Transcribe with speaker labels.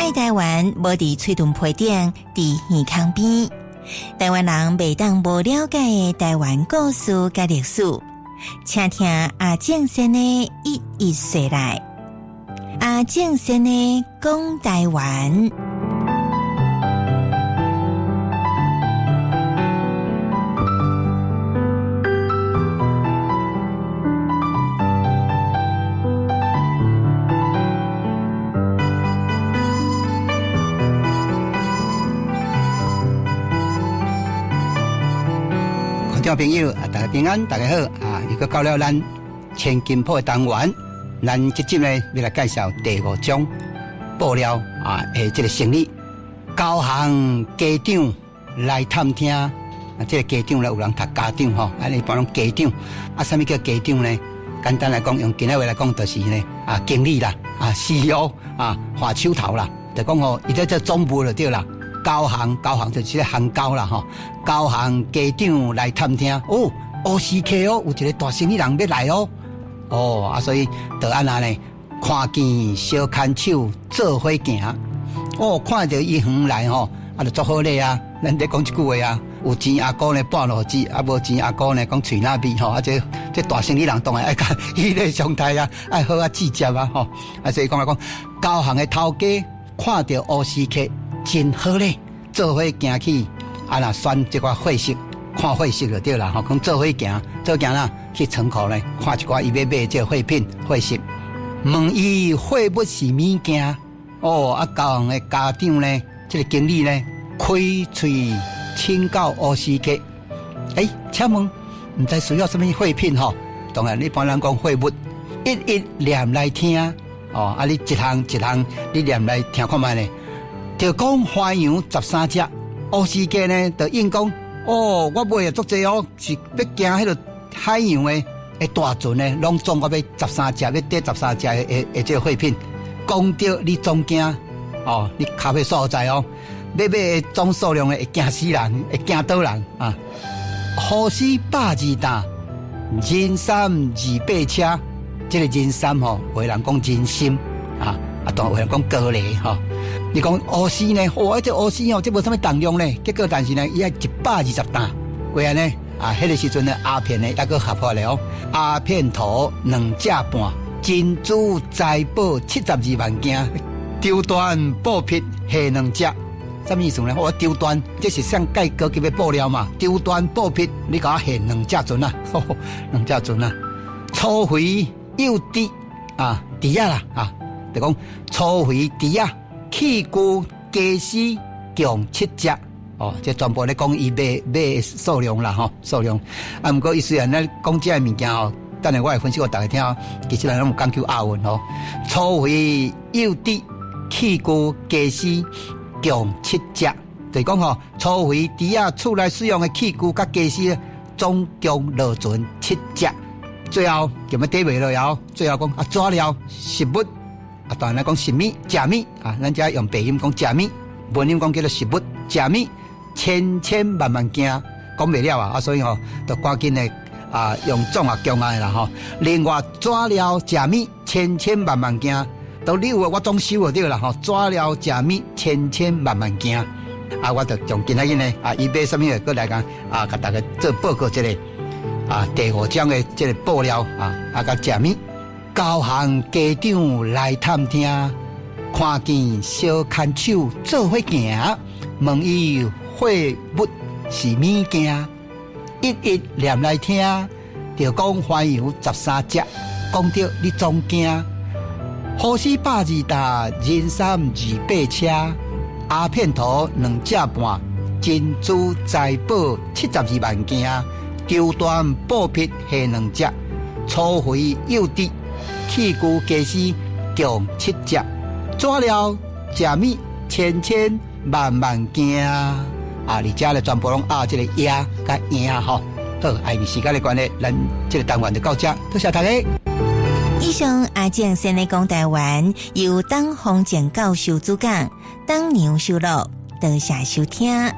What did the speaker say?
Speaker 1: 在台湾无伫喙脣皮顶，伫耳孔边。台湾人袂当无了解的台湾故事甲历史，请听阿正先的一一说来。阿正先的讲台湾。
Speaker 2: 听众朋友大家平安，大家好又到到了咱千金铺的单元，咱这集呢要来介绍第5章布料的这个生意。高行家长来探听，这个家长呢有人读家长吼，一般拢家长什么叫家长呢？简单来讲，用今仔话来讲，就是呢经理啦CEO 画手头啦，就讲吼，伊在这总部就对啦。高行就是个行高啦吼，高行家长来探听哦，乌斯客哦，有一个大生意人要来哦，所以就安那呢，看见小牵手做伙行哦，看到伊远来吼，就做好咧啊！咱在讲一句话有钱阿哥呢半路子，无钱阿哥呢讲嘴那味吼，这大生意人当然爱甲伊咧上台爱好计接吼，所以讲来讲，高行的头家看到乌斯客。真好咧，做伙行去那选这块货色，看货色就对啦吼。讲做伙行啦，去仓库咧看一寡伊要买这货品货色，问伊货物是物件高行的家长咧，这个经理咧开喙请教乌斯客，请问唔知需要什么货品吼？当然一般人讲货物，一念来听你一项你念来听看卖咧。就讲花羊13只，乌斯客呢就应讲我买也足济是要惊迄个海洋的大船呢，拢总我要13只，要得13只的这个货品。讲到你总惊你咖啡所在要买的总数量会惊死人，会惊倒人好事百二担，人参200车，这个人参有人讲人参当然有人讲高丽你讲乌丝呢？这乌丝这无什么重量呢？结果但是呢，伊要120担。过来呢迄个时阵呢，鸦片呢也个合法了鸦片头2只半，珍珠财宝72万件，丢端布匹下2只。什么意思呢？我丢端这是上盖高级的布料嘛，丢端布匹你甲我下2只船2只船粗肥幼滴猪仔啦就讲粗肥猪仔。器具家私共7只这全部咧讲伊买数量啦数量不过伊虽然咧讲这物件等下我会分析给大家听其实咱拢有讲究押韵粗肥幼滴器具家私共7只，就是讲粗肥猪仔厝内使用的器具甲家私总共落船7只，最后就要底尾了最后讲抓了食物。当然来讲食物食物咱遮用白音讲食物，文音讲叫做食物食物，千万件讲袂了所以就赶紧的用总强的啦另外抓了食物千万件，都你有我总收就对啦抓了食物千万件我就从今仔日呢伊买什么的过来甲大家做报告这个第5章的这个布料甲食物。高行家长来探听，看见小牵手做伙行，问伊货物是物件，一念来听，就讲花羊13只，讲到你总惊，好事82担，人参200车，鸦片头2只半，珍珠财宝72万件，丢端布匹下2只，粗肥幼滴。器具家私共7只，抓了食物千万件而且咧全部拢这个鸭甲鸭好，因为时间的关系，咱这个单元就到这，多谢大家。
Speaker 1: 以上阿正先来讲台湾，由党风景教授主讲，党牛收录，多谢收听。